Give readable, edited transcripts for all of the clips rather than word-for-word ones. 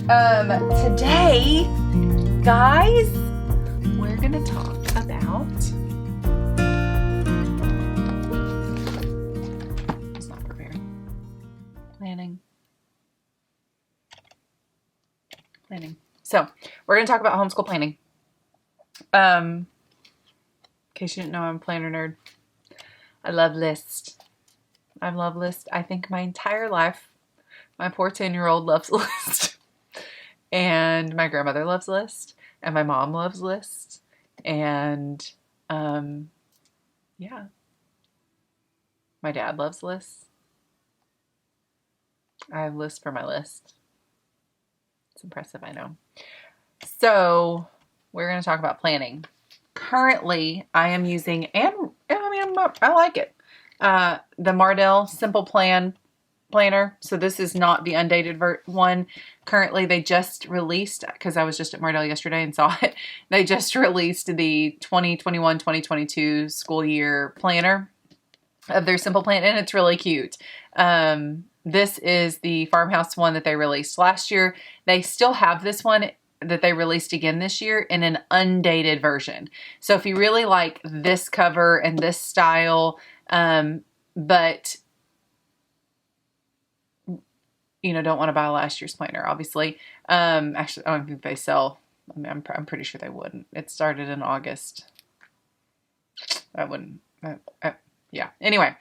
Today, guys, we're gonna talk about it's not prepared. Planning. So we're gonna talk about homeschool planning. In case you didn't know, I'm a planner nerd. I love lists. I think my entire life, my poor 10-year-old loves lists. And my grandmother loves lists. And my mom loves lists. And, yeah. My dad loves lists. I have lists for my list. It's impressive, I know. So, we're going to talk about planning. Currently, I am using, I like it. The Mardel Simple Planner. So this is not the undated one. Currently, they just released, because I was just at Mardel yesterday and saw it, they just released the 2021-2022 school year planner of their Simple Plan, and it's really cute. This is the farmhouse one that they released last year. They still have this one that they released again this year in an undated version. So if you really like this cover and this style, but don't want to buy last year's planner, obviously. Actually, I don't think they sell. I'm pretty sure they wouldn't. It started in August. I wouldn't. Yeah. Anyway,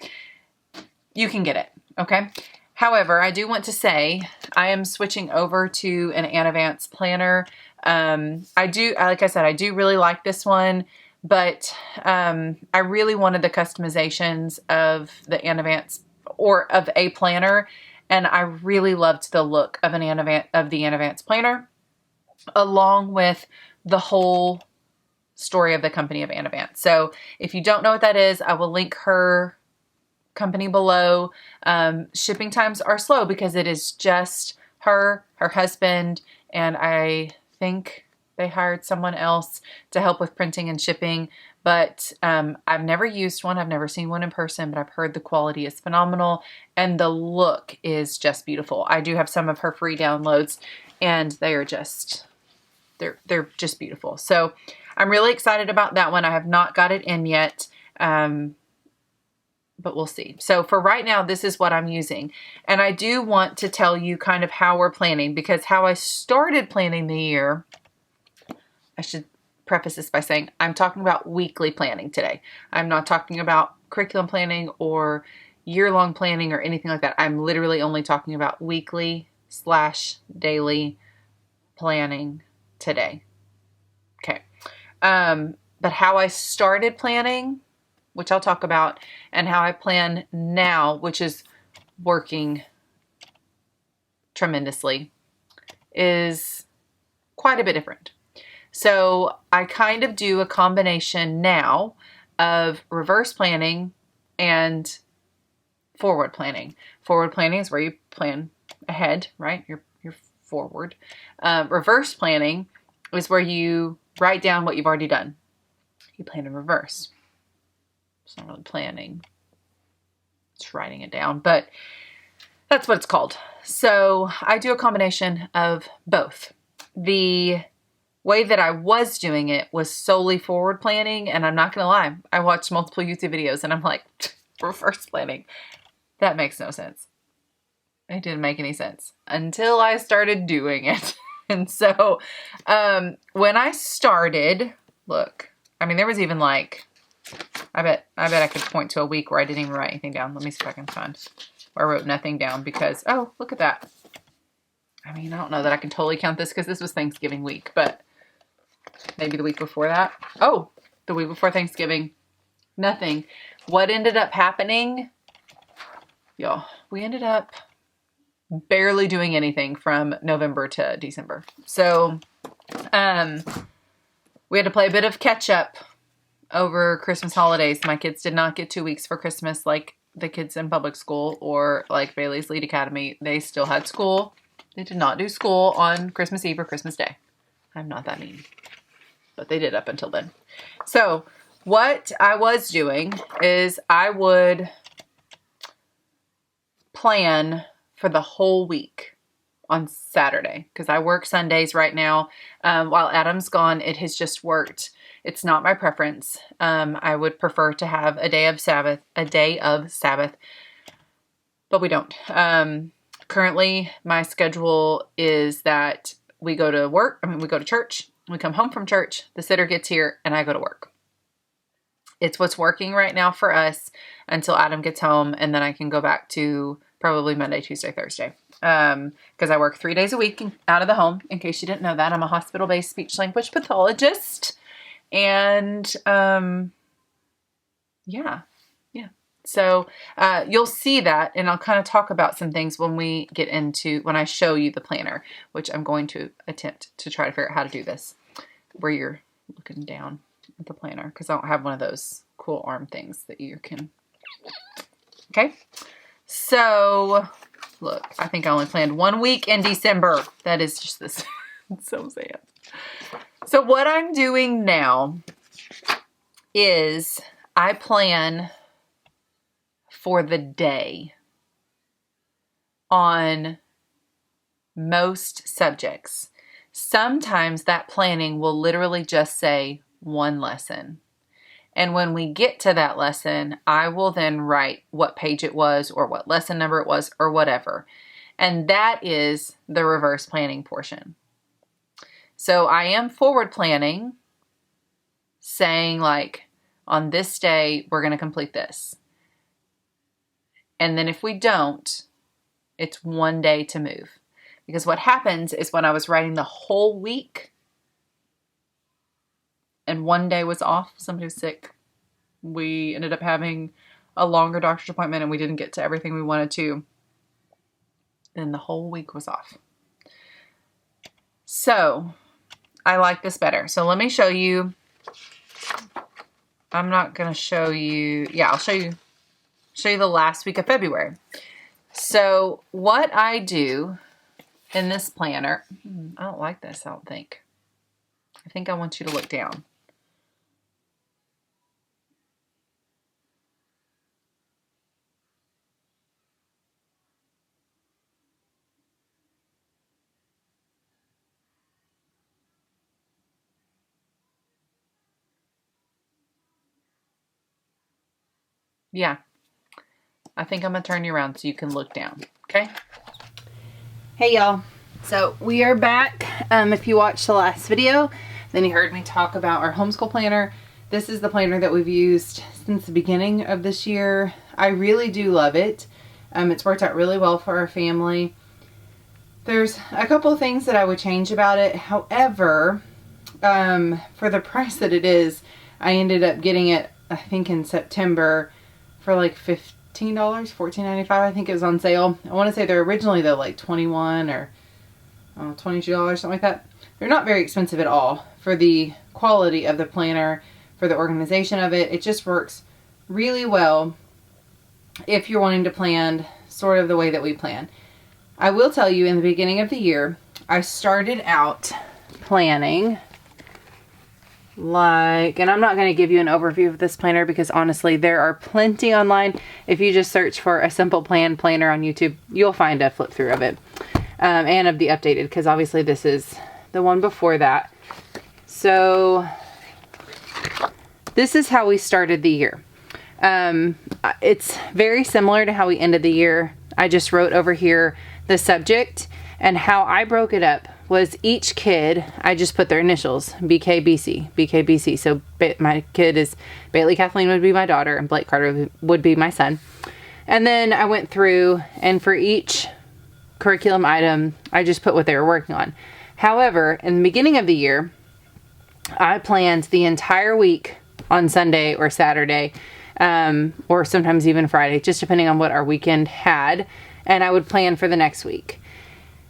you can get it. Okay. However, I do want to say I am switching over to an Anavance planner. Like I said, I do really like this one, but I really wanted the customizations of the Anavance or of a planner. And I really loved the look of the Anavance planner, along with the whole story of the company of Anavance. So if you don't know what that is, I will link her company below. Shipping times are slow because it is just her husband, and I think they hired someone else to help with printing and shipping. But I've never used one. I've never seen one in person, but I've heard the quality is phenomenal and the look is just beautiful. I do have some of her free downloads, and they are just, they're just beautiful. So I'm really excited about that one. I have not got it in yet, but we'll see. So for right now, this is what I'm using. And I do want to tell you kind of how we're planning, because how I started planning the year, I should preface this by saying I'm talking about weekly planning today. I'm not talking about curriculum planning or year-long planning or anything like that. I'm literally only talking about weekly/daily planning today. Okay. But how I started planning, which I'll talk about, and how I plan now, which is working tremendously, is quite a bit different. So I kind of do a combination now of reverse planning and forward planning. Forward planning is where you plan ahead, right? You're forward. Reverse planning is where you write down what you've already done. You plan in reverse. It's not really planning. It's writing it down, but that's what it's called. So I do a combination of both. The way that I was doing it was solely forward planning, and I'm not going to lie, I watched multiple YouTube videos and I'm like, reverse planning. That makes no sense. It didn't make any sense until I started doing it. And so when I started, look, I mean, there was even like, I bet I could point to a week where I didn't even write anything down. Let me see if I can find where I wrote nothing down, because, oh, look at that. I mean, I don't know that I can totally count this because this was Thanksgiving week, but maybe the week before that. Oh, the week before Thanksgiving, nothing. What ended up happening, y'all, we ended up barely doing anything from November to December. So we had to play a bit of catch up over Christmas holidays. My kids did not get 2 weeks for Christmas like the kids in public school or like Bailey's Lead Academy. They still had school. They did not do school on Christmas Eve or Christmas Day. I'm not that mean, but they did up until then. So what I was doing is I would plan for the whole week. on Saturday because I work Sundays right now. While Adam's gone, it has just worked. It's not my preference. I would prefer to have a day of Sabbath, but we don't. Currently, my schedule is that we go to church, we come home from church, the sitter gets here, and I go to work. It's what's working right now for us until Adam gets home, and then I can go back to probably Monday, Tuesday, Thursday. Because I work 3 days a week out of the home. In case you didn't know that, I'm a hospital-based speech-language pathologist. And, yeah. So, you'll see that, and I'll kind of talk about some things when I show you the planner, which I'm going to attempt to try to figure out how to do this, where you're looking down at the planner, because I don't have one of those cool arm things that you can. Okay. So, look, I think I only planned 1 week in December. That is just this. It's so sad. So what I'm doing now is I plan for the day on most subjects. Sometimes that planning will literally just say one lesson. And when we get to that lesson, I will then write what page it was or what lesson number it was or whatever. And that is the reverse planning portion. So I am forward planning, saying like, on this day, we're going to complete this. And then if we don't, it's 1 day to move. Because what happens is when I was writing the whole week and 1 day was off, somebody was sick, we ended up having a longer doctor's appointment and we didn't get to everything we wanted to, then the whole week was off. So I like this better. So let me show you. I'm not going to show you. Yeah, I'll show you the last week of February. So what I do in this planner, I don't like this, I don't think. I think I want you to look down. Yeah. I think I'm going to turn you around so you can look down. Okay? Hey, y'all. So we are back. If you watched the last video, then you heard me talk about our homeschool planner. This is the planner that we've used since the beginning of this year. I really do love it. It's worked out really well for our family. There's a couple of things that I would change about it. However, for the price that it is, I ended up getting it, I think in September, for like $15, $14.95. I think it was on sale. I want to say they're originally though like $21 or $22, something like that. They're not very expensive at all for the quality of the planner, for the organization of it. It just works really well if you're wanting to plan sort of the way that we plan. I will tell you, in the beginning of the year, I started out planning and I'm not going to give you an overview of this planner because honestly, there are plenty online. If you just search for a simple planner on YouTube, you'll find a flip through of it and of the updated, because obviously this is the one before that. So this is how we started the year. It's very similar to how we ended the year. I just wrote over here the subject, and how I broke it up was each kid, I just put their initials, BKBC. So my kid is Bailey Kathleen would be my daughter, and Blake Carter would be my son. And then I went through, and for each curriculum item, I just put what they were working on. However, in the beginning of the year, I planned the entire week on Sunday or Saturday, or sometimes even Friday, just depending on what our weekend had, and I would plan for the next week.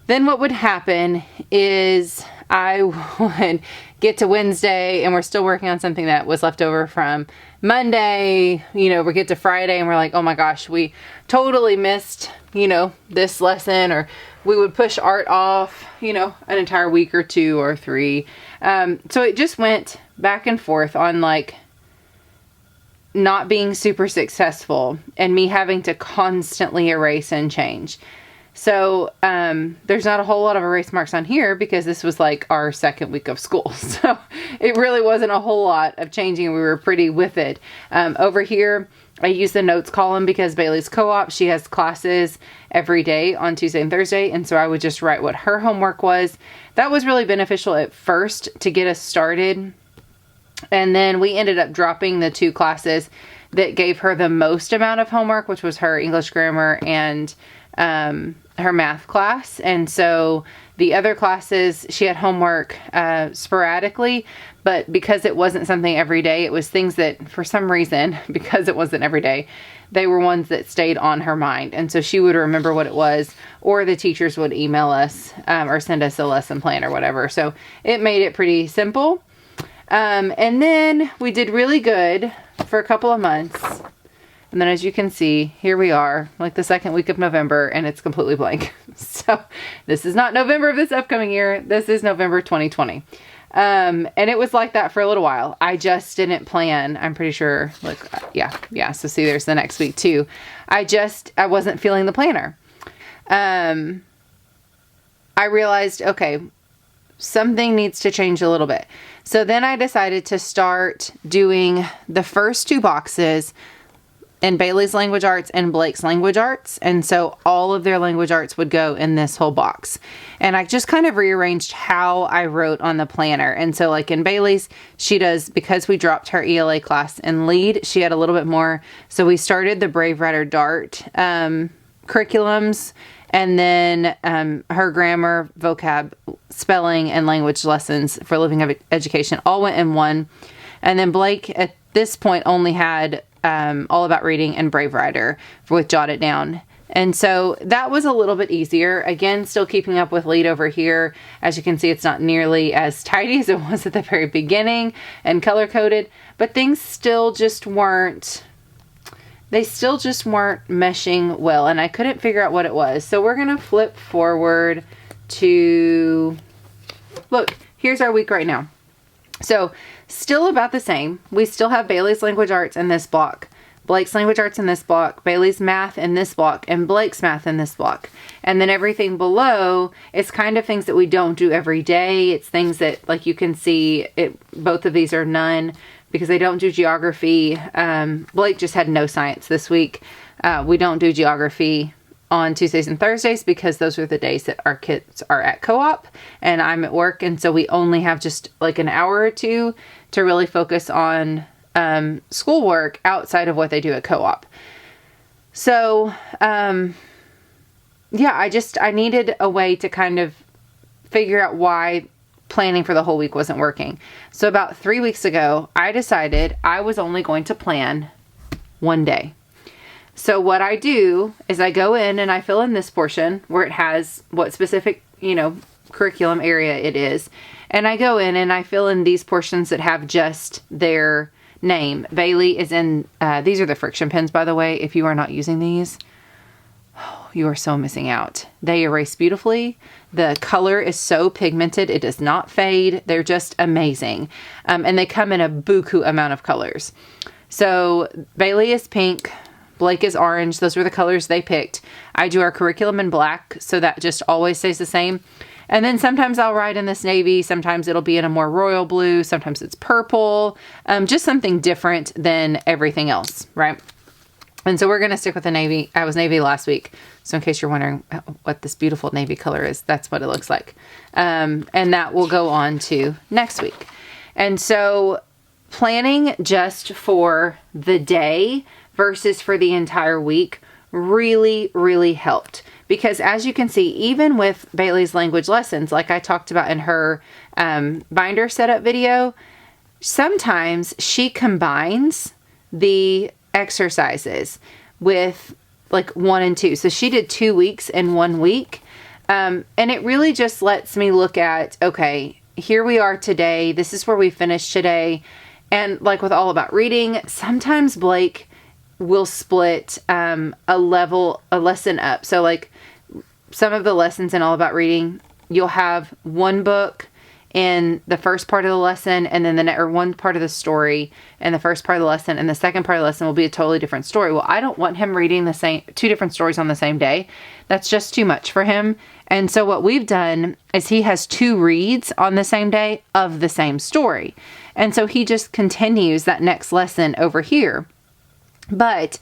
Then what would happen is I would get to Wednesday and we're still working on something that was left over from Monday. We get to Friday and we're like, oh my gosh, we totally missed, this lesson, or we would push art off, an entire week or 2 or 3. So it just went back and forth on like not being super successful and me having to constantly erase and change. So there's not a whole lot of erase marks on here because this was like our second week of school. So it really wasn't a whole lot of changing. We were pretty with it. Over here, I use the notes column because Bailey's co-op, she has classes every day on Tuesday and Thursday. And so I would just write what her homework was. That was really beneficial at first to get us started. And then we ended up dropping the 2 classes that gave her the most amount of homework, which was her English grammar and her math class. And so the other classes, she had homework sporadically, but because it wasn't something every day, it was things that for some reason, because it wasn't every day, they were ones that stayed on her mind. And so she would remember what it was, or the teachers would email us or send us a lesson plan or whatever. So it made it pretty simple. And then we did really good for a couple of months. And then as you can see, here we are, like the second week of November, and it's completely blank. So this is not November of this upcoming year. This is November 2020. And it was like that for a little while. I just didn't plan. I'm pretty sure, like, yeah. So see, there's the next week too. I wasn't feeling the planner. I realized, okay, something needs to change a little bit. So then I decided to start doing the first 2 boxes in Bailey's language arts and Blake's language arts. And so all of their language arts would go in this whole box. And I just kind of rearranged how I wrote on the planner. And so like in Bailey's, she does, because we dropped her ELA class in lead, she had a little bit more. So we started the Brave Writer Dart curriculums, and then her grammar, vocab, spelling, and language lessons for living education all went in one. And then Blake at this point only had All About Reading and Brave Writer with Jot It Down. And so that was a little bit easier. Again, still keeping up with lead over here. As you can see, it's not nearly as tidy as it was at the very beginning and color coded, but things still just weren't meshing well, and I couldn't figure out what it was. So we're going to flip forward to, look, here's our week right now. So still about the same. We still have Bailey's language arts in this block, Blake's language arts in this block, Bailey's math in this block, and Blake's math in this block. And then everything below is kind of things that we don't do every day. It's things that, like you can see, both of these are none because they don't do geography. Blake just had no science this week. We don't do geography on Tuesdays and Thursdays because those are the days that our kids are at co-op and I'm at work. And so we only have just like an hour or 2 to really focus on schoolwork outside of what they do at co-op. So, yeah, I needed a way to kind of figure out why planning for the whole week wasn't working. So about 3 weeks ago, I decided I was only going to plan one day. So what I do is I go in and I fill in this portion where it has what specific, curriculum area it is. And I go in and I fill in these portions that have just their name. Bailey is in, these are the friction pens, by the way. If you are not using these, you are so missing out. They erase beautifully. The color is so pigmented. It does not fade. They're just amazing. And they come in a buku amount of colors. So Bailey is pink. Blake is orange. Those were the colors they picked. I do our curriculum in black, so that just always stays the same. And then sometimes I'll write in this navy. Sometimes it'll be in a more royal blue. Sometimes it's purple. Just something different than everything else, right? And so we're going to stick with the navy. I was navy last week. So in case you're wondering what this beautiful navy color is, that's what it looks like. And that will go on to next week. And so planning just for the day versus for the entire week really, really helped. Because as you can see, even with Bailey's language lessons, like I talked about in her binder setup video, sometimes she combines the exercises with like 1 and 2. So she did 2 weeks in 1 week. And it really just lets me look at, okay, here we are today. This is where we finished today. And like with All About Reading, sometimes Blake will split a lesson up. So like some of the lessons in All About Reading, you'll have one book in the first part of the lesson, and then or one part of the story in the first part of the lesson, and the second part of the lesson will be a totally different story. Well, I don't want him reading the same 2 different stories on the same day. That's just too much for him. And so what we've done is he has 2 reads on the same day of the same story. And so he just continues that next lesson over here. But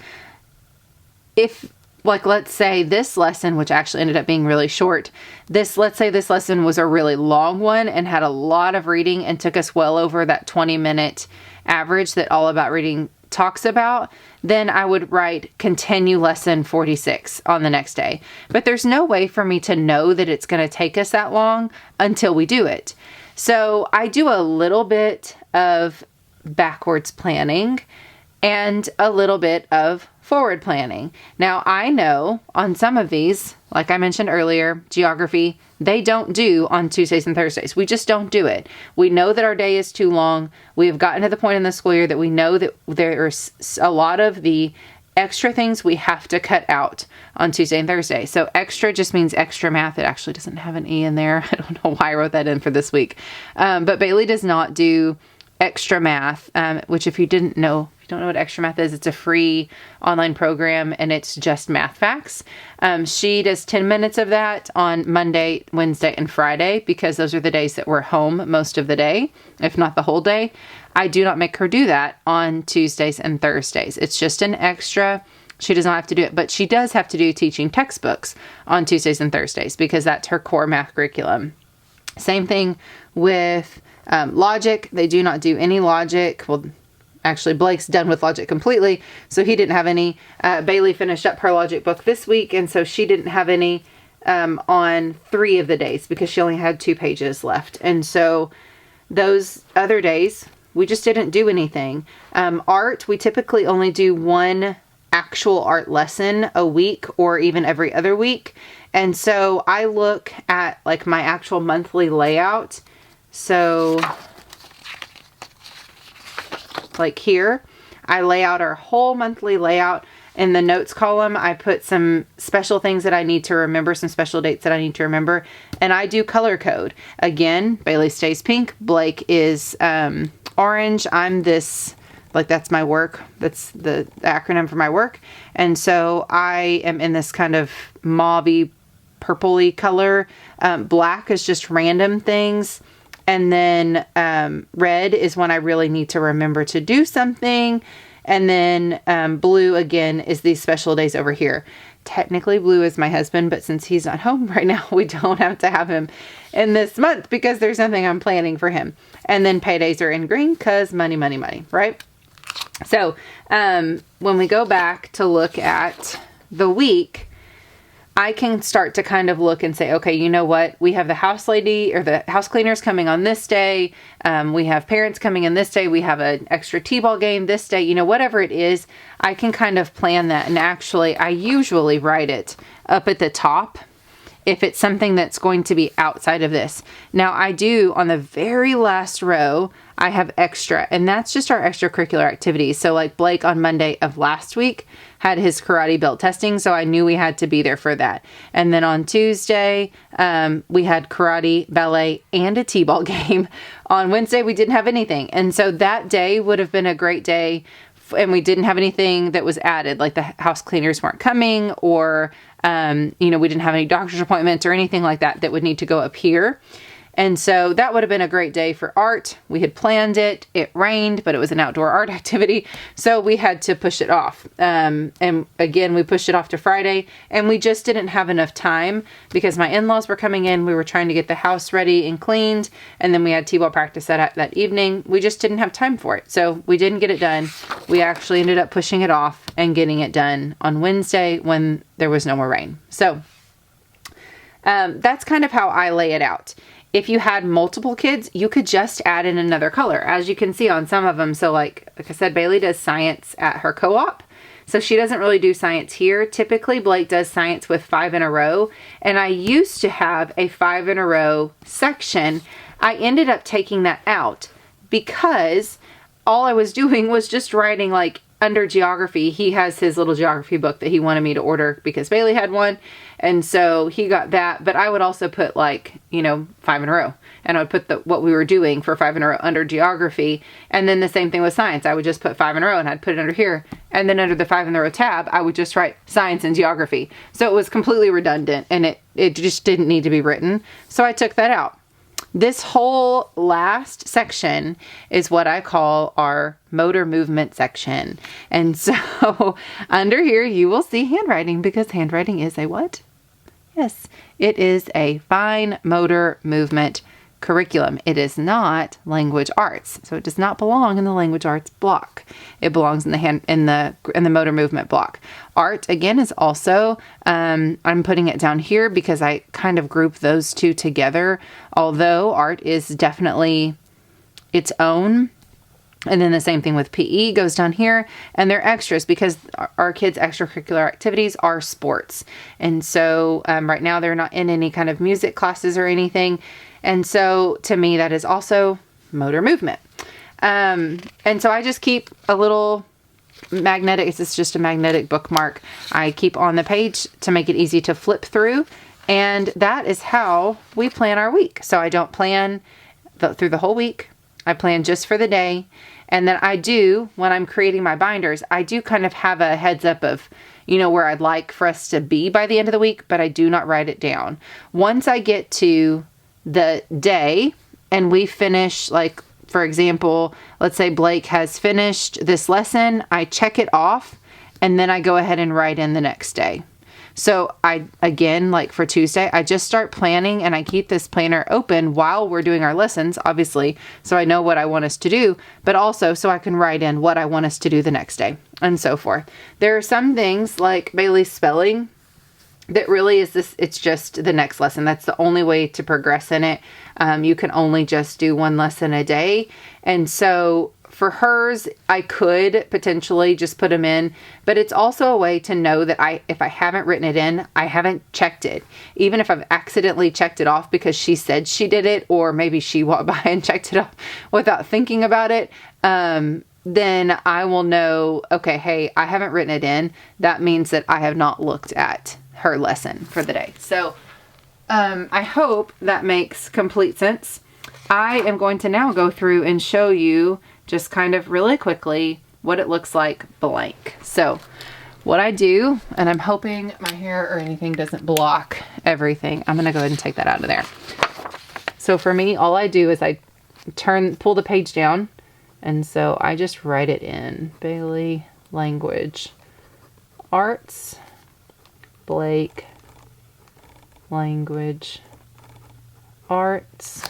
if, like, let's say this lesson, which actually ended up being really short, let's say this lesson was a really long one and had a lot of reading and took us well over that 20-minute average that All About Reading talks about, then I would write continue lesson 46 on the next day. But there's no way for me to know that it's going to take us that long until we do it. So I do a little bit of backwards planning and a little bit of forward planning. Now, I know on some of these, like I mentioned earlier, geography, they don't do on Tuesdays and Thursdays. We just don't do it. We know that our day is too long. We have gotten to the point in the school year that we know that there's a lot of the extra things we have to cut out on Tuesday and Thursday. So extra just means extra math. It actually doesn't have an E in there. I don't know why I wrote that in for this week. But Bailey does not do extra math, which if you don't know what extra math is, it's a free online program and it's just math facts. She does 10 minutes of that on Monday, Wednesday, and Friday because those are the days that we're home most of the day, if not the whole day. I do not make her do that on Tuesdays and Thursdays. It's just an extra. She does not have to do it, but she does have to do teaching textbooks on Tuesdays and Thursdays because that's her core math curriculum. Same thing with logic. They do not do any logic. Well, actually, Blake's done with logic completely, so he didn't have any. Bailey finished up her logic book this week, and so she didn't have any on 3 of the days because she only had 2 pages left. And so those other days, we just didn't do anything. Art, we typically only do 1 actual art lesson a week or even every other week. And so I look at like my actual monthly layout. So like here, I lay out our whole monthly layout. In the notes column, I put some special things that I need to remember, some special dates that I need to remember, and I do color code. Again, Bailey stays pink, Blake is orange, I'm this, like that's my work, that's the acronym for my work, and so I am in this kind of mauvey, purpley color. Black is just random things. And then red is when I really need to remember to do something. And then blue, again, is these special days over here. Technically, blue is my husband, but since he's not home right now, we don't have to have him in this month because there's nothing I'm planning for him. And then paydays are in green because money, money, money, right? So when we go back to look at the week, I can start to kind of look and say, okay, you know what? We have the house lady or the house cleaners coming on this day. We have parents coming in this day. We have an extra t-ball game this day. You know, whatever it is, I can kind of plan that. And actually, I usually write it up at the top if it's something that's going to be outside of this. Now, I do on the very last row, I have extra, and that's just our extracurricular activities. So like Blake on Monday of last week had his karate belt testing, so I knew we had to be there for that. And then on Tuesday, we had karate, ballet, and a t-ball game. On Wednesday, we didn't have anything. And so that day would have been a great day, and we didn't have anything that was added, like the house cleaners weren't coming, or we didn't have any doctor's appointments or anything like that that would need to go up here. And so that would have been a great day for art. We had planned it. It rained, but it was an outdoor art activity. So we had to push it off. And again, we pushed it off to Friday, and we just didn't have enough time because my in-laws were coming in. We were trying to get the house ready and cleaned. And then we had t-ball practice that evening. We just didn't have time for it. So we didn't get it done. We actually ended up pushing it off and getting it done on Wednesday when there was no more rain. So that's kind of how I lay it out. If you had multiple kids, you could just add in another color, as you can see on some of them. So like I said, Bailey does science at her co-op. So she doesn't really do science here. Typically, Blake does science with 5 in a row. And I used to have a 5 in a row section. I ended up taking that out because all I was doing was just writing like under geography, he has his little geography book that he wanted me to order because Bailey had one. And so he got that, but I would also put like, 5 in a row, and I would put what we were doing for 5 in a row under geography. And then the same thing with science. I would just put 5 in a row and I'd put it under here. And then under the 5 in a row tab, I would just write science and geography. So it was completely redundant, and it just didn't need to be written. So I took that out. This whole last section is what I call our motor movement section. And so under here, you will see handwriting, because handwriting is a what? Yes, it is a fine motor movement curriculum. It is not language arts. So it does not belong in the language arts block. It belongs in the motor movement block. Art, again, is also, I'm putting it down here because I kind of group those two together, although art is definitely its own. And then the same thing with PE goes down here, and they're extras because our kids' extracurricular activities are sports. And so right now they're not in any kind of music classes or anything. And so to me, that is also motor movement. And so I just keep a little magnetic, it's just a magnetic bookmark I keep on the page to make it easy to flip through. And that is how we plan our week. So I don't plan through the whole week. I plan just for the day. And then I do, when I'm creating my binders, I do kind of have a heads up of, where I'd like for us to be by the end of the week, but I do not write it down. Once I get to the day and we finish, like, for example, let's say Blake has finished this lesson, I check it off, and then I go ahead and write in the next day. So again, like for Tuesday, I just start planning, and I keep this planner open while we're doing our lessons, obviously, so I know what I want us to do, but also so I can write in what I want us to do the next day, and so forth. There are some things like Bailey's spelling that really is this, it's just the next lesson. That's the only way to progress in it. You can only just do one lesson a day. And so for hers, I could potentially just put them in, but it's also a way to know that if I haven't written it in, I haven't checked it. Even if I've accidentally checked it off because she said she did it, or maybe she walked by and checked it off without thinking about it, then I will know, okay, hey, I haven't written it in. That means that I have not looked at her lesson for the day. So I hope that makes complete sense. I am going to now go through and show you just kind of really quickly what it looks like blank. So what I do, and I'm hoping my hair or anything doesn't block everything. I'm going to go ahead and take that out of there. So for me, all I do is I pull the page down, and so I just write it in. Bailey Language Arts, Blake Language Arts.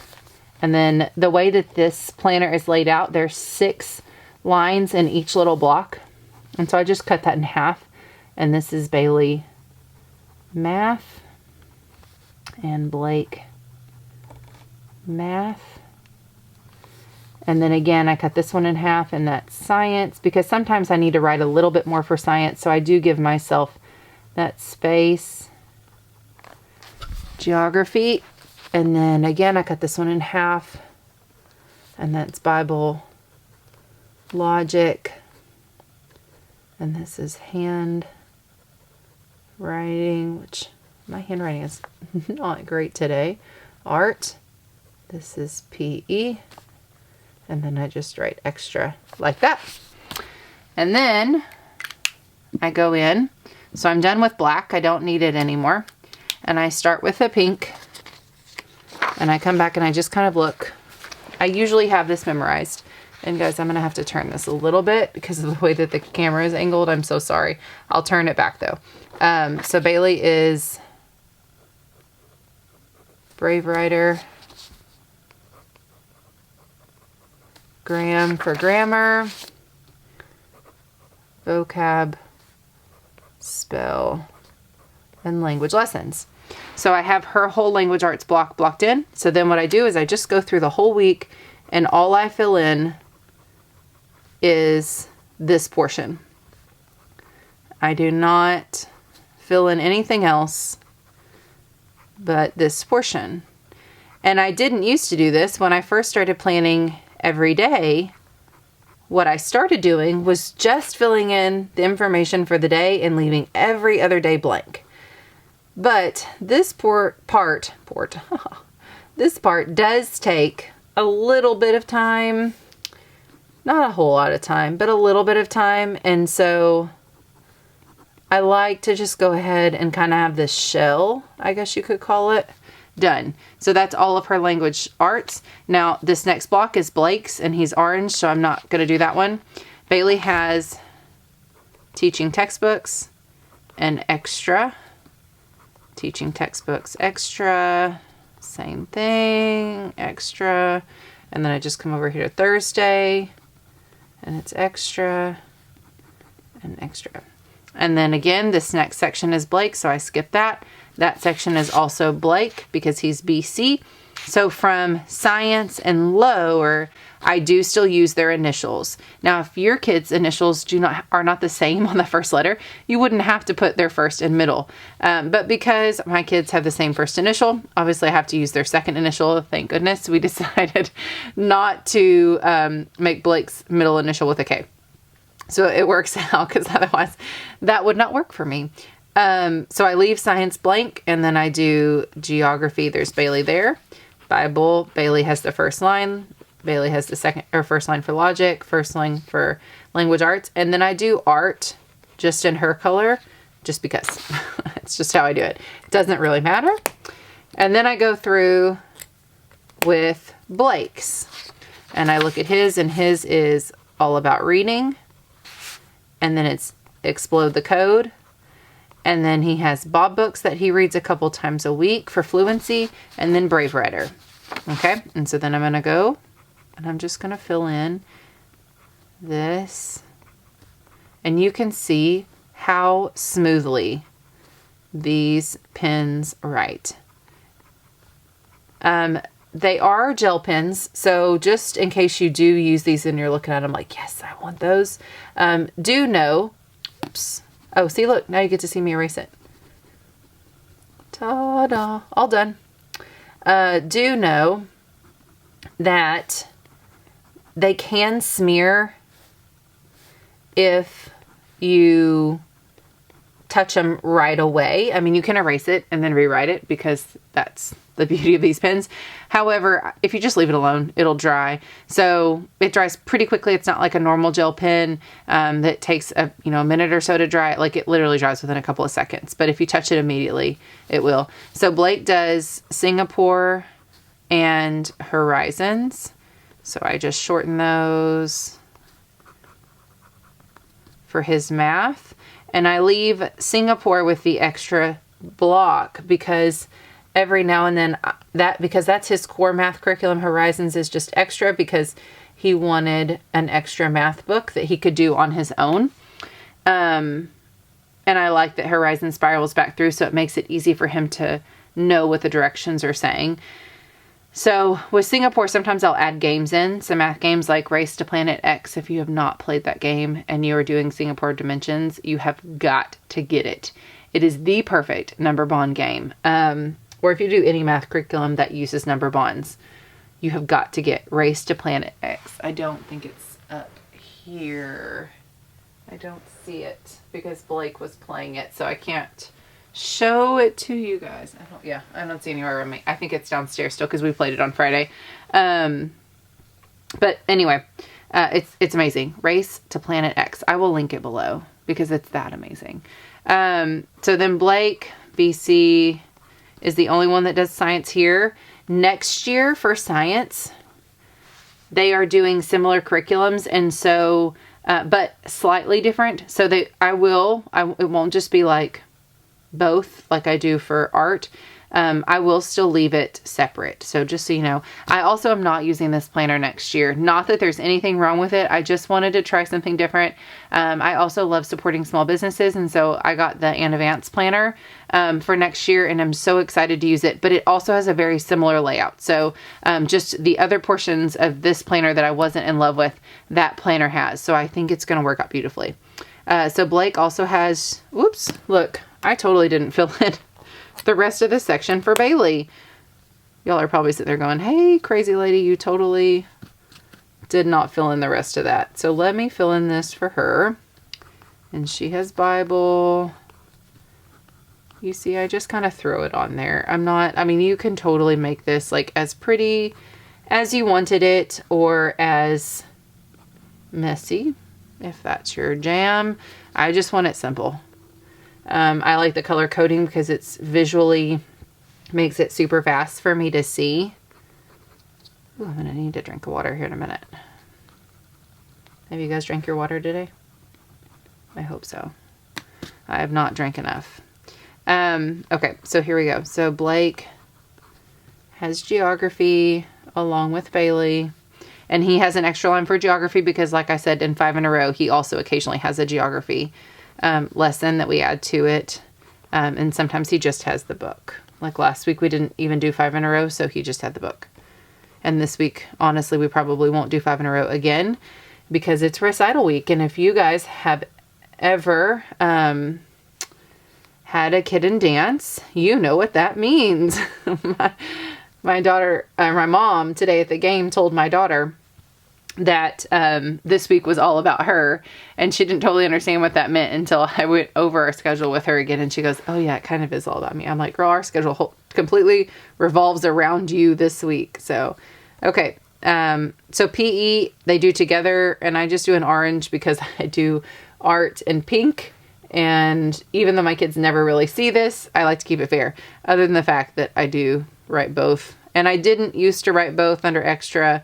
And then the way that this planner is laid out, there's 6 lines in each little block. And so I just cut that in half. And this is Bailey Math and Blake Math. And then again, I cut this one in half, and that's Science, because sometimes I need to write a little bit more for Science. So I do give myself that space. Geography. And then again, I cut this one in half, and that's Bible, Logic, and this is handwriting, which my handwriting is not great today. Art, this is PE, and then I just write extra like that. And then I go in, so I'm done with black, I don't need it anymore, and I start with the pink. And I come back and I just kind of look. I usually have this memorized. And guys, I'm going to have to turn this a little bit because of the way that the camera is angled. I'm so sorry. I'll turn it back though. So Bailey is Brave Writer. Gram for grammar. Vocab, spell, and language lessons. So I have her whole language arts block blocked in. So then what I do is I just go through the whole week, and all I fill in is this portion. I do not fill in anything else but this portion. And I didn't used to do this when I first started planning every day. what I started doing was just filling in the information for the day and leaving every other day blank. But this this part does take a little bit of time, not a whole lot of time, but a little bit of time. And so I like to just go ahead and kind of have this shell, I guess you could call it, done. So that's all of her language arts. Now this next block is Blake's, and he's orange, so I'm not going to do that one. Bailey has teaching textbooks and extra. Teaching textbooks, extra, same thing, extra. And then I just come over here to Thursday, and it's extra and extra. And then again, this next section is Blake, so I skip that. That section is also Blake because he's BC. So from science and lower, I do still use their initials. Now, if your kids' initials are not the same on the first letter, you wouldn't have to put their first and middle. But because my kids have the same first initial, obviously I have to use their second initial. Thank goodness we decided not to make Blake's middle initial with a K. So it works out, because otherwise that would not work for me. So I leave science blank, and then I do geography. There's Bailey there. Bible, Bailey has the first line. Bailey has the second or first line for logic, first line for language arts. And then I do art just in her color, just because. It's just how I do it. It doesn't really matter. And then I go through with Blake's, and I look at his, and his is all about reading. And then it's Explode the Code. And then he has Bob books that he reads a couple times a week for fluency, and then Brave Writer. Okay, and so then I'm going to go, and I'm just going to fill in this. And you can see how smoothly these pens write. They are gel pens, so just in case you do use these and you're looking at them like, yes, I want those, do know, oops. Oh, see, look, now you get to see me erase it. Ta-da, all done. Do know that they can smear if you touch them right away. I mean, you can erase it and then rewrite it, because that's the beauty of these pens. However, if you just leave it alone, it'll dry. So it dries pretty quickly. It's not like a normal gel pen that takes a minute or so to dry. Like, it literally dries within a couple of seconds. But if you touch it immediately, it will. So Blake does Singapore and Horizons. So I just shorten those for his math. And I leave Singapore with the extra block, because every now and then because that's his core math curriculum. Horizons is just extra because he wanted an extra math book that he could do on his own. And I like that Horizon spirals back through, so it makes it easy for him to know what the directions are saying. So with Singapore, sometimes I'll add games in, some math games like Race to Planet X. If you have not played that game and you are doing Singapore Dimensions, you have got to get it. It is the perfect number bond game. Or if you do any math curriculum that uses number bonds, you have got to get Race to Planet X. I don't think it's up here. I don't see it because Blake was playing it, so I can't show it to you guys. I don't see anywhere around me. I think it's downstairs still because we played it on Friday. But anyway, it's amazing. Race to Planet X. I will link it below because it's that amazing. So then Blake, BC, is the only one that does science here. Next year for science, they are doing similar curriculums, and so, but slightly different. So it won't just be like both like I do for art. I will still leave it separate. So just so you know, I also am not using this planner next year. Not that there's anything wrong with it. I just wanted to try something different. I also love supporting small businesses. And so I got the Advance planner for next year, and I'm so excited to use it. But it also has a very similar layout. So just the other portions of this planner that I wasn't in love with, that planner has. So I think it's going to work out beautifully. So Blake also has, whoops, look, I totally didn't fill in the rest of this section for Bailey. Y'all are probably sitting there going, hey, crazy lady, you totally did not fill in the rest of that. So let me fill in this for her. And she has Bible. You see, I just kind of throw it on there. I mean, you can totally make this like as pretty as you wanted it or as messy, if that's your jam. I just want it simple. I like the color coding because it's visually makes it super fast for me to see. Ooh, I'm gonna need to drink water here in a minute. Have you guys drank your water today? I hope so. I have not drank enough. Okay, so here we go. So Blake has geography along with Bailey. And he has an extra line for geography because, like I said, in 5 in a row, he also occasionally has a geography lesson that we add to it. And sometimes he just has the book. Like last week, we didn't even do 5 in a row, so he just had the book. And this week, honestly, we probably won't do 5 in a row again because it's recital week. And if you guys have ever had a kid in dance, you know what that means. My daughter, my mom today at the game told my daughter that this week was all about her, and she didn't totally understand what that meant until I went over our schedule with her again, and she goes, oh yeah, it kind of is all about me. I'm like, girl, our schedule completely revolves around you this week. So, okay. So PE, they do together, and I just do an orange because I do art in pink. And even though my kids never really see this, I like to keep it fair, other than the fact that I do write both. And I didn't used to write both under extra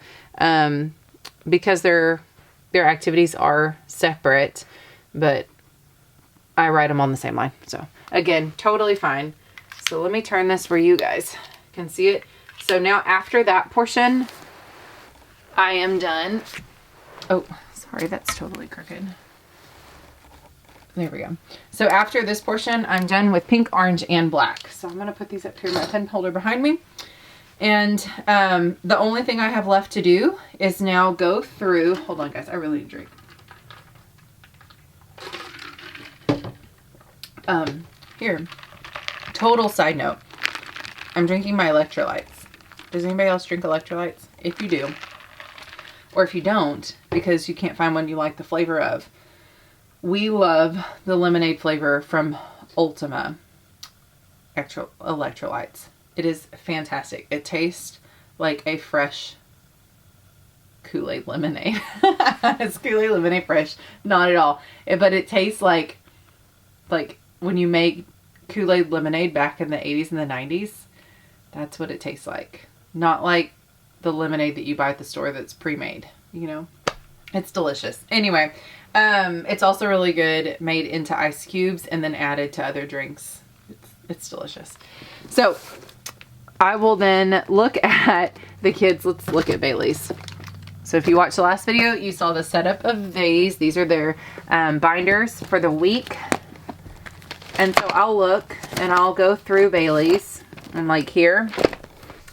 because their activities are separate, but I write them on the same line. So again, totally fine. So let me turn this where you guys can see it. So now after that portion, I am done. Oh, sorry, that's totally crooked. There we go. So after this portion, I'm done with pink, orange, and black. So I'm going to put these up here in my pen holder behind me. And the only thing I have left to do is now go through... Hold on, guys. I really need a drink. Here. Total side note. I'm drinking my electrolytes. Does anybody else drink electrolytes? If you do, or if you don't, because you can't find one you like the flavor of, we love the lemonade flavor from Ultima electrolytes. It is fantastic. It tastes like a fresh Kool-Aid lemonade. It's Kool-Aid lemonade fresh. Not at all. But it tastes like when you make Kool-Aid lemonade back in the 80s and the 90s. That's what it tastes like. Not like the lemonade that you buy at the store that's pre-made, you know? It's delicious. Anyway, it's also really good made into ice cubes and then added to other drinks. It's delicious. So I will then look at the kids. Let's look at Bailey's. So if you watched the last video, you saw the setup of these. These are their binders for the week. And so I'll look and I'll go through Bailey's, and like here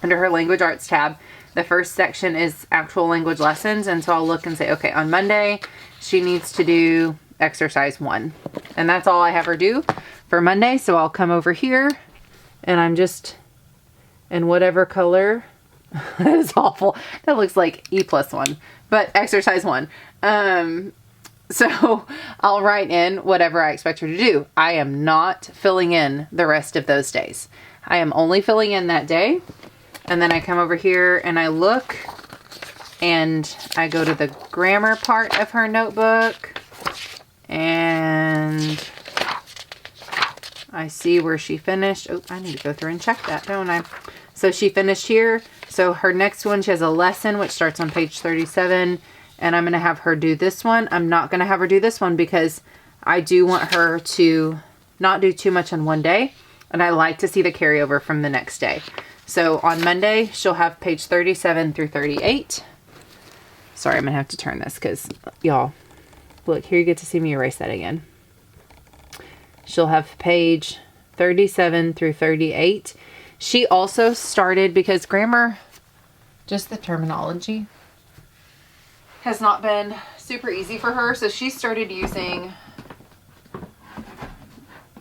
under her language arts tab, the first section is actual language lessons. And so I'll look and say, okay, on Monday, she needs to do exercise 1. And that's all I have her do for Monday. So I'll come over here and I'm just in whatever color. That is awful. That looks like E+1, but exercise 1. So I'll write in whatever I expect her to do. I am not filling in the rest of those days. I am only filling in that day. And then I come over here and I look and I go to the grammar part of her notebook and I see where she finished. Oh, I need to go through and check that, don't I? So she finished here. So her next one, she has a lesson, which starts on page 37. And I'm going to have her do this one. I'm not going to have her do this one because I do want her to not do too much on one day. And I like to see the carryover from the next day. So on Monday, she'll have page 37 through 38. Sorry, I'm going to have to turn this because, y'all, look, here you get to see me erase that again. She'll have page 37 through 38. She also started, because grammar, just the terminology, has not been super easy for her. So she started using,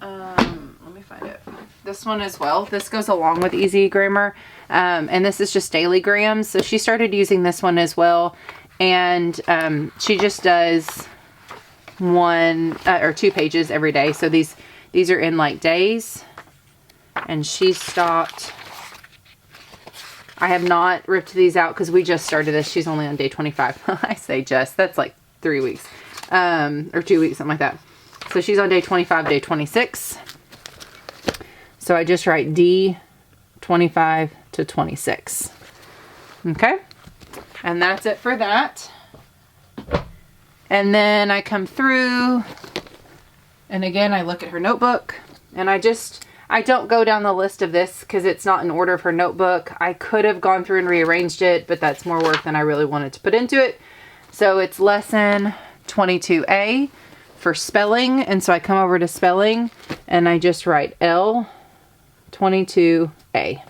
let me find it. This one as well. This goes along with easy grammar. And this is just daily grams. So she started using this one as well. And she just does 1 or 2 pages every day. So these are in like days. And she stopped. I have not ripped these out because we just started this. She's only on day 25. I say just. That's like 3 weeks. Or 2 weeks, something like that. So she's on day 25, day 26. So I just write D 25 to 26. Okay. And that's it for that. And then I come through, and again, I look at her notebook, and I don't go down the list of this because it's not in order of her notebook. I could have gone through and rearranged it, but that's more work than I really wanted to put into it. So it's lesson 22A for spelling. And so I come over to spelling and I just write L 22A.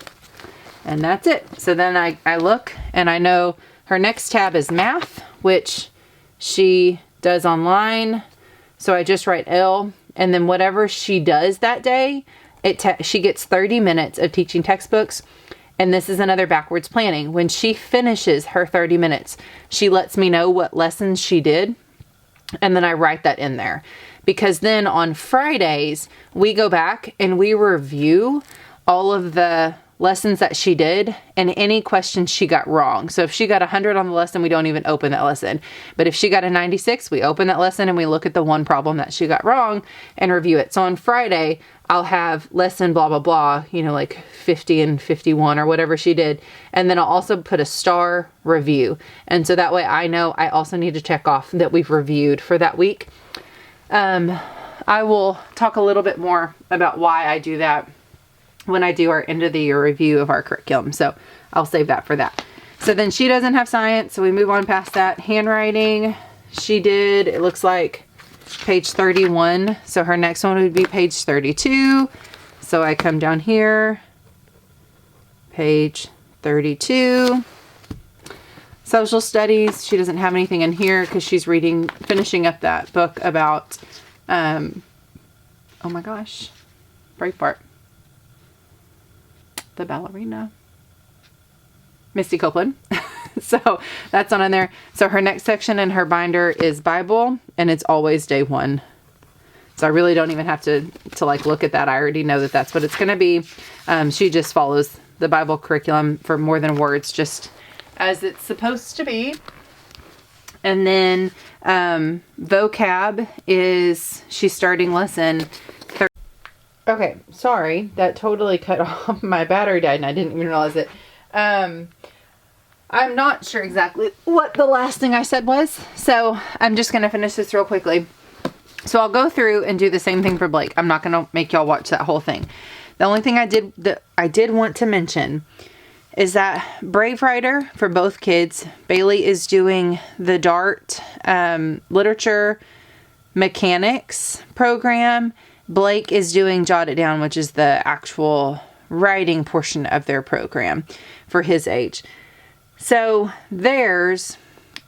And that's it. So then I look and I know her next tab is math, which she does online. So I just write L, and then whatever she does that day, she gets 30 minutes of teaching textbooks. And this is another backwards planning. When she finishes her 30 minutes, she lets me know what lessons she did. And then I write that in there. Because then on Fridays, we go back and we review all of the lessons that she did and any questions she got wrong. So if she got 100 on the lesson, we don't even open that lesson. But if she got a 96, we open that lesson and we look at the one problem that she got wrong and review it. So on Friday, I'll have lesson blah, blah, blah, you know, like 50 and 51 or whatever she did. And then I'll also put a star review. And so that way I know I also need to check off that we've reviewed for that week. I will talk a little bit more about why I do that when I do our end of the year review of our curriculum. So I'll save that for that. So then she doesn't have science, so we move on past that. Handwriting, she did, it looks like page 31. So her next one would be page 32. So I come down here, page 32. Social studies, she doesn't have anything in here because she's finishing up that book about, oh my gosh, Breitbart. The ballerina. Misty Copeland. So that's on in there. So her next section in her binder is Bible, and it's always day 1. So I really don't even have to like look at that. I already know that that's what it's going to be. She just follows the Bible curriculum for more than words, just as it's supposed to be. And then vocab is she's starting lesson 30. Okay, sorry, that totally cut off. My battery died and I didn't even realize it. I'm not sure exactly what the last thing I said was, so I'm just going to finish this real quickly. So I'll go through and do the same thing for Blake. I'm not going to make y'all watch that whole thing. The only thing I did want to mention is that Brave Writer for both kids, Bailey is doing the DART literature mechanics program. Blake is doing Jot It Down, which is the actual writing portion of their program for his age. So theirs,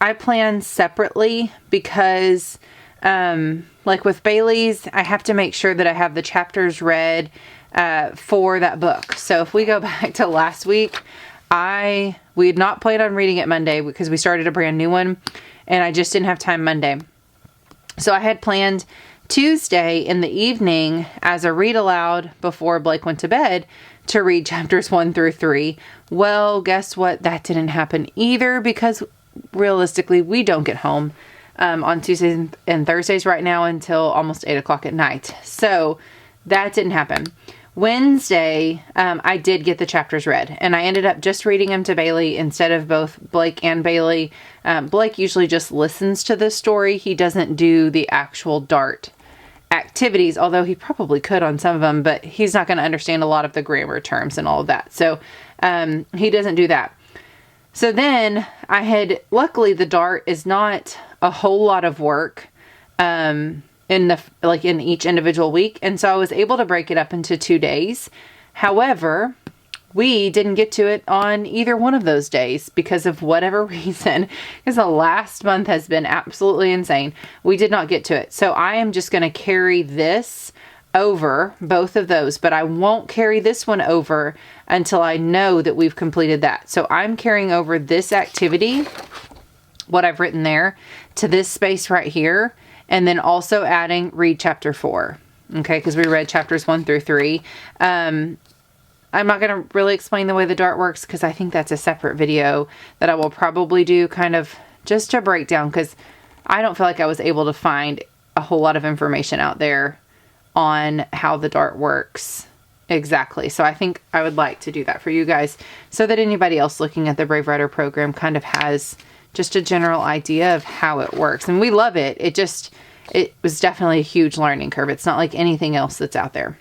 I plan separately because like with Bailey's, I have to make sure that I have the chapters read for that book. So if we go back to last week, we had not planned on reading it Monday because we started a brand new one and I just didn't have time Monday. So I had planned Tuesday in the evening as a read aloud before Blake went to bed to read chapters 1 through 3. Well, guess what? That didn't happen either because realistically, we don't get home on Tuesdays and Thursdays right now until almost 8 o'clock at night. So that didn't happen. Wednesday, I did get the chapters read and I ended up just reading them to Bailey instead of both Blake and Bailey. Blake usually just listens to the story. He doesn't do the actual DART activities, although he probably could on some of them, but he's not going to understand a lot of the grammar terms and all of that. So he doesn't do that. So then luckily the DART is not a whole lot of work in each individual week. And so I was able to break it up into 2 days. However, we didn't get to it on either one of those days because of whatever reason, because the last month has been absolutely insane. We did not get to it. So I am just going to carry this over, both of those, but I won't carry this one over until I know that we've completed that. So I'm carrying over this activity what I've written there to this space right here, and then also adding read chapter 4. Okay, because we read chapters 1 through 3. I'm not going to really explain the way the dart works because I think that's a separate video that I will probably do, kind of just to break down, because I don't feel like I was able to find a whole lot of information out there on how the dart works exactly. So I think I would like to do that for you guys so that anybody else looking at the Brave Writer program kind of has just a general idea of how it works. And we love it. It was definitely a huge learning curve. It's not like anything else that's out there.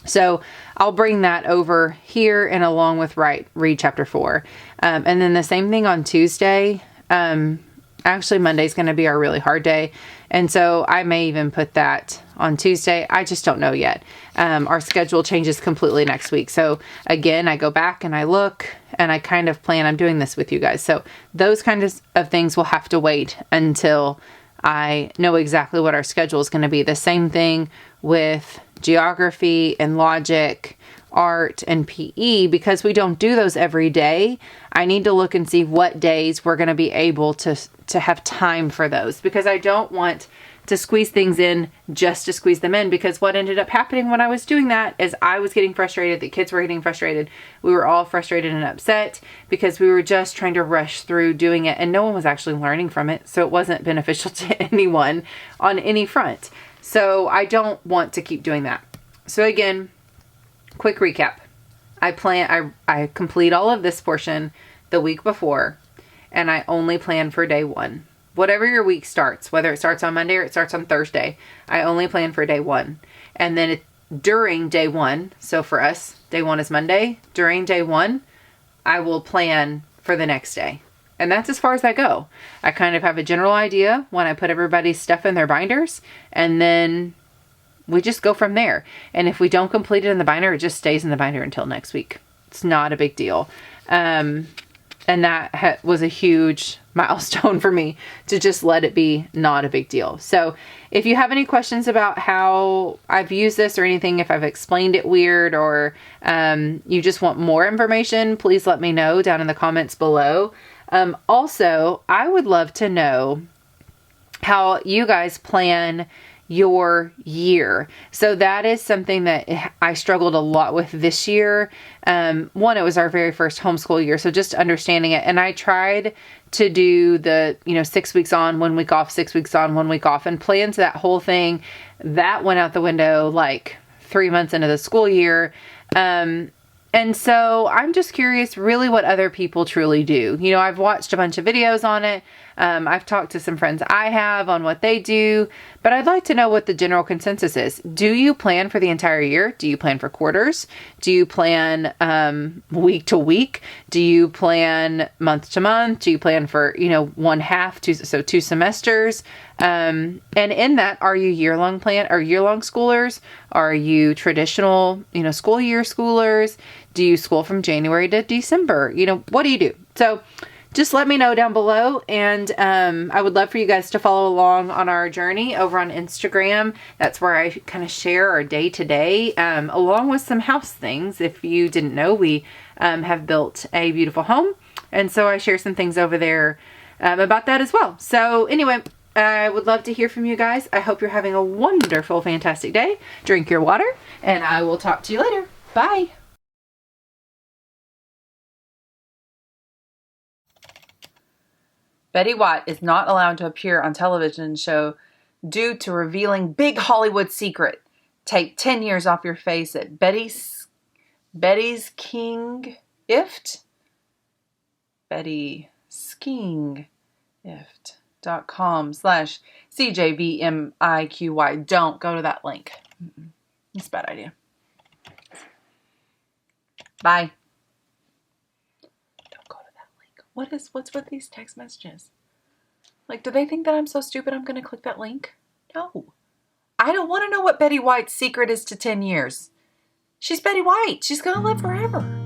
So I'll bring that over here and along with read chapter 4. And then the same thing on Tuesday. Actually, Monday's going to be our really hard day. And so I may even put that on Tuesday. I just don't know yet. Our schedule changes completely next week. So again, I go back and I look and I kind of plan. I'm doing this with you guys. So those kinds of things will have to wait until I know exactly what our schedule is going to be. The same thing with geography and logic, art, and PE, because we don't do those every day. I need to look and see what days we're going to be able to have time for those, because I don't want to squeeze things in just to squeeze them in, because what ended up happening when I was doing that is I was getting frustrated, the kids were getting frustrated, we were all frustrated and upset because we were just trying to rush through doing it and no one was actually learning from it, so it wasn't beneficial to anyone on any front. So I don't want to keep doing that. So again, quick recap. I complete all of this portion the week before, and I only plan for day 1. Whatever your week starts, whether it starts on Monday or it starts on Thursday, I only plan for day 1. And then during day 1, so for us, day 1 is Monday. During day 1, I will plan for the next day. And that's as far as I go. I kind of have a general idea when I put everybody's stuff in their binders, and then we just go from there. And if we don't complete it in the binder, it just stays in the binder until next week. It's not a big deal. And that was a huge milestone for me, to just let it be not a big deal. So if you have any questions about how I've used this or anything, if I've explained it weird, or you just want more information, please let me know down in the comments below. Also, I would love to know how you guys plan your year. So that is something that I struggled a lot with this year. One, it was our very first homeschool year, so just understanding it. And I tried to do the, 6 weeks on, 1 week off, 6 weeks on, 1 week off, and plans that whole thing. That went out the window like 3 months into the school year. And so I'm just curious really what other people truly do. I've watched a bunch of videos on it. I've talked to some friends I have on what they do, but I'd like to know what the general consensus is. Do you plan for the entire year? Do you plan for quarters? Do you plan week to week? Do you plan month to month? Do you plan for, 2 semesters? And in that, are you year-long schoolers? Are you traditional, school year schoolers? Do you school from January to December? What do you do? So just let me know down below, and I would love for you guys to follow along on our journey over on Instagram. That's where I kind of share our day-to-day, along with some house things. If you didn't know, we have built a beautiful home, and so I share some things over there about that as well. So anyway, I would love to hear from you guys. I hope you're having a wonderful, fantastic day. Drink your water, and I will talk to you later. Bye. Betty White is not allowed to appear on television show due to revealing big Hollywood secret. Take 10 years off your face at Betty's King Ift. Betty King Ift.com/CJVMIQY. Don't go to that link. It's a bad idea. Bye. Don't go to that link. What's with these text messages? Like, do they think that I'm so stupid I'm going to click that link? No. I don't want to know what Betty White's secret is to 10 years. She's Betty White. She's going to live forever.